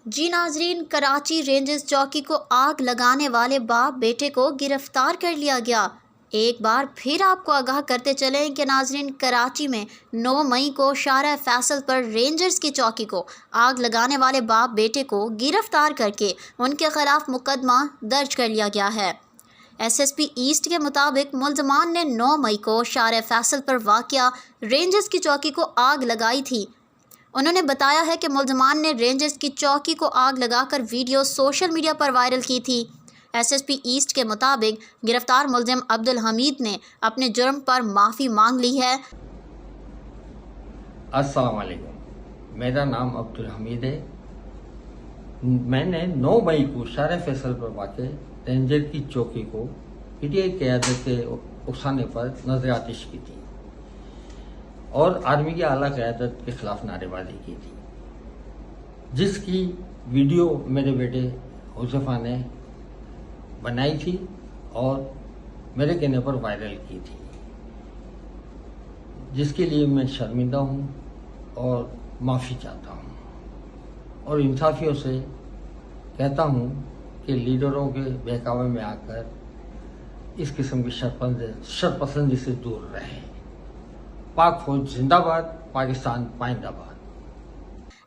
جی ناظرین، کراچی رینجز چوکی کو آگ لگانے والے باپ بیٹے کو گرفتار کر لیا گیا۔ ایک بار پھر آپ کو آگاہ کرتے چلیں کہ ناظرین، کراچی میں 9 مئی کو شارع فیصل پر رینجرز کی چوکی کو آگ لگانے والے باپ بیٹے کو گرفتار کر کے ان کے خلاف مقدمہ درج کر لیا گیا ہے۔ ایس ایس پی ایسٹ کے مطابق ملزمان نے 9 مئی کو شارع فیصل پر واقع رینجرز کی چوکی کو آگ لگائی تھی۔ انہوں نے بتایا ہے کہ ملزمان نے رینجرز کی چوکی کو آگ لگا کر ویڈیو سوشل میڈیا پر وائرل کی تھی۔ ایس ایس پی ایسٹ کے مطابق گرفتار ملزم عبدالحمید نے اپنے جرم پر معافی مانگ لی ہے۔ السلام علیکم، میرا نام عبدالحمید ہے۔ میں نے 9 مئی کو شارع فیصل پر واقع رینجر کی چوکی کو پی ٹی آئی قیادت کے اکسانے پر نظر آتش کی تھی اور آرمی کی اعلیٰ قیادت کے خلاف نعرے بازی کی تھی، جس کی ویڈیو میرے بیٹے حذیفہ نے بنائی تھی اور میرے کہنے پر وائرل کی تھی، جس کے لیے میں شرمندہ ہوں اور معافی چاہتا ہوں، اور انصافیوں سے کہتا ہوں کہ لیڈروں کے بہکاوے میں آ کر اس قسم کی شرپسندی سے دور رہیں۔ پاک فوج زندہ باد، پاکستان پائندہ باد۔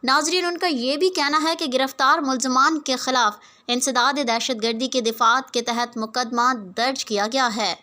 ناظرین، ان کا یہ بھی کہنا ہے کہ گرفتار ملزمان کے خلاف انسداد دہشت گردی کے دفعات کے تحت مقدمہ درج کیا گیا ہے۔